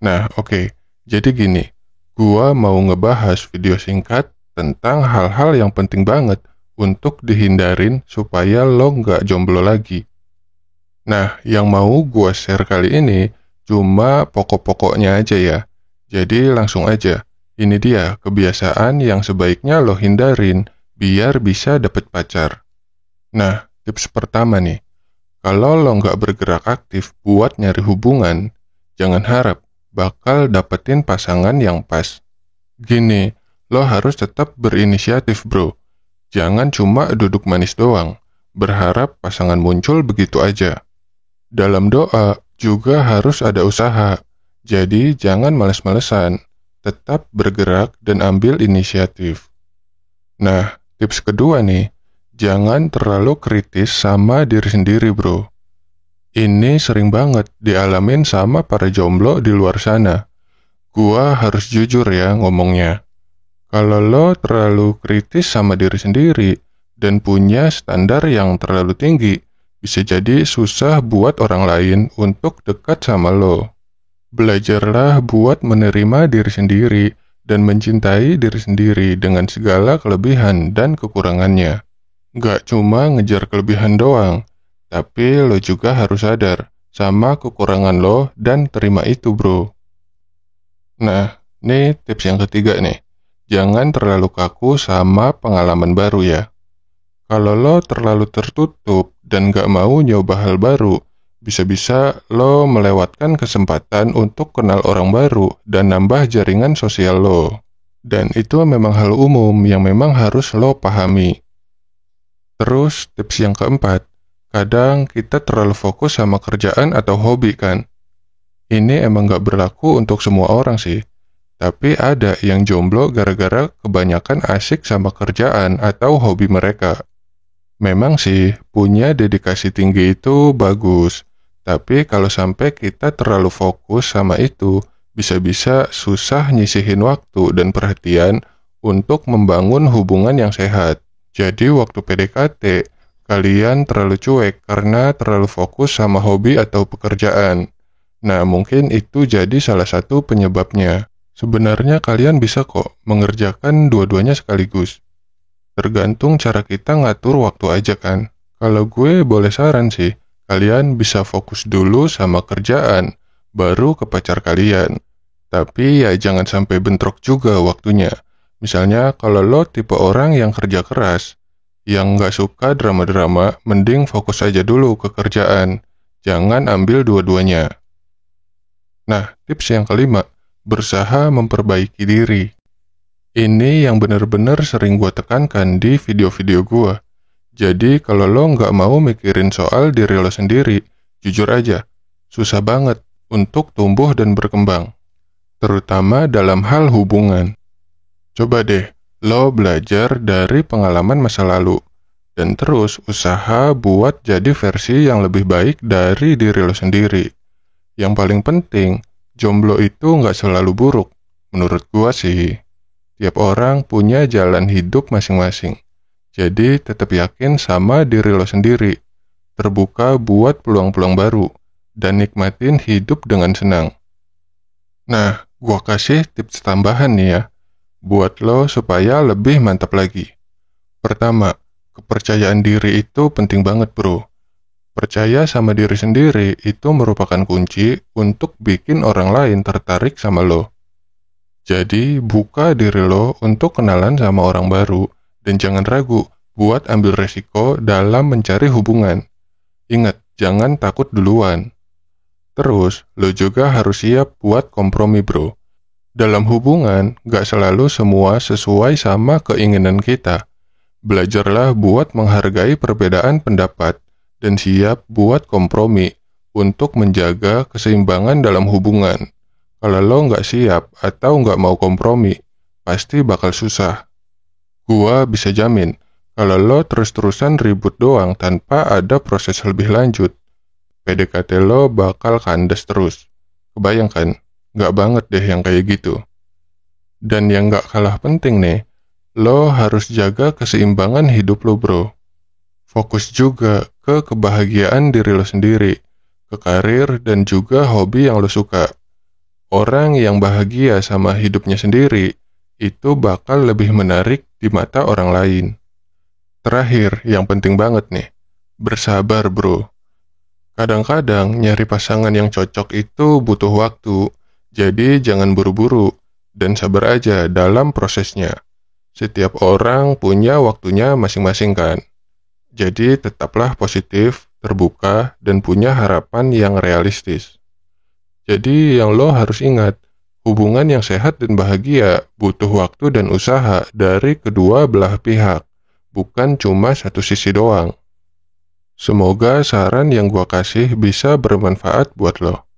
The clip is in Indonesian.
Nah, oke. Jadi gini, gua mau ngebahas video singkat tentang hal-hal yang penting banget untuk dihindarin supaya lo nggak jomblo lagi. Nah, yang mau gua share kali ini cuma pokok-pokoknya aja ya. Jadi langsung aja. Ini dia kebiasaan yang sebaiknya lo hindarin biar bisa dapet pacar. Nah, tips pertama nih. Kalau lo nggak bergerak aktif buat nyari hubungan, jangan harap bakal dapetin pasangan yang pas. Gini, lo harus tetap berinisiatif bro. Jangan cuma duduk manis doang, berharap pasangan muncul begitu aja. Dalam doa juga harus ada usaha, jadi jangan males-malesan, tetap bergerak dan ambil inisiatif. Nah, tips kedua nih, jangan terlalu kritis sama diri sendiri bro. Ini sering banget dialamin sama para jomblo di luar sana. Gua harus jujur ya ngomongnya. Kalau lo terlalu kritis sama diri sendiri dan punya standar yang terlalu tinggi, bisa jadi susah buat orang lain untuk dekat sama lo. Belajarlah buat menerima diri sendiri dan mencintai diri sendiri dengan segala kelebihan dan kekurangannya. Gak cuma ngejar kelebihan doang, tapi lo juga harus sadar sama kekurangan lo dan terima itu bro. Nah, nih tips yang ketiga nih. Jangan terlalu kaku sama pengalaman baru ya. Kalau lo terlalu tertutup dan gak mau nyoba hal baru, bisa-bisa lo melewatkan kesempatan untuk kenal orang baru dan nambah jaringan sosial lo. Dan itu memang hal umum yang memang harus lo pahami. Terus tips yang keempat, kadang kita terlalu fokus sama kerjaan atau hobi kan. Ini emang gak berlaku untuk semua orang sih. Tapi ada yang jomblo gara-gara kebanyakan asik sama kerjaan atau hobi mereka. Memang sih, punya dedikasi tinggi itu bagus. Tapi kalau sampai kita terlalu fokus sama itu, bisa-bisa susah nyisihin waktu dan perhatian untuk membangun hubungan yang sehat. Jadi waktu PDKT, kalian terlalu cuek karena terlalu fokus sama hobi atau pekerjaan. Nah, mungkin itu jadi salah satu penyebabnya. Sebenarnya kalian bisa kok mengerjakan dua-duanya sekaligus. Tergantung cara kita ngatur waktu aja kan. Kalau gue boleh saran sih, kalian bisa fokus dulu sama kerjaan, baru ke pacar kalian. Tapi ya jangan sampai bentrok juga waktunya. Misalnya kalau lo tipe orang yang kerja keras, yang nggak suka drama-drama, mending fokus aja dulu ke kerjaan. Jangan ambil dua-duanya. Nah, tips yang kelima, berusaha memperbaiki diri. Ini yang benar-benar sering gue tekankan di video-video gue. Jadi kalau lo nggak mau mikirin soal diri lo sendiri, jujur aja, susah banget untuk tumbuh dan berkembang. Terutama dalam hal hubungan. Coba deh, lo belajar dari pengalaman masa lalu. Dan terus usaha buat jadi versi yang lebih baik dari diri lo sendiri. Yang paling penting, jomblo itu nggak selalu buruk. Menurut gua sih, tiap orang punya jalan hidup masing-masing. Jadi tetap yakin sama diri lo sendiri. Terbuka buat peluang-peluang baru. Dan nikmatin hidup dengan senang. Nah, gua kasih tips tambahan nih ya. Buat lo supaya lebih mantap lagi. Pertama, kepercayaan diri itu penting banget bro. Percaya sama diri sendiri itu merupakan kunci untuk bikin orang lain tertarik sama lo. Jadi, buka diri lo untuk kenalan sama orang baru dan jangan ragu buat ambil resiko dalam mencari hubungan. Ingat, jangan takut duluan. Terus, lo juga harus siap buat kompromi bro. Dalam hubungan, gak selalu semua sesuai sama keinginan kita. Belajarlah buat menghargai perbedaan pendapat dan siap buat kompromi untuk menjaga keseimbangan dalam hubungan. Kalau lo nggak siap atau nggak mau kompromi, pasti bakal susah. Gua bisa jamin, kalau lo terus-terusan ribut doang tanpa ada proses lebih lanjut, PDKT lo bakal kandas terus. Kebayangkan, nggak banget deh yang kayak gitu. Dan yang nggak kalah penting nih, lo harus jaga keseimbangan hidup lo bro. Fokus juga ke kebahagiaan diri lo sendiri, ke karir dan juga hobi yang lo suka. Orang yang bahagia sama hidupnya sendiri, itu bakal lebih menarik di mata orang lain. Terakhir, yang penting banget nih, bersabar bro. Kadang-kadang nyari pasangan yang cocok itu butuh waktu, jadi jangan buru-buru, dan sabar aja dalam prosesnya. Setiap orang punya waktunya masing-masing kan. Jadi tetaplah positif, terbuka, dan punya harapan yang realistis. Jadi yang lo harus ingat, hubungan yang sehat dan bahagia butuh waktu dan usaha dari kedua belah pihak, bukan cuma satu sisi doang. Semoga saran yang gua kasih bisa bermanfaat buat lo.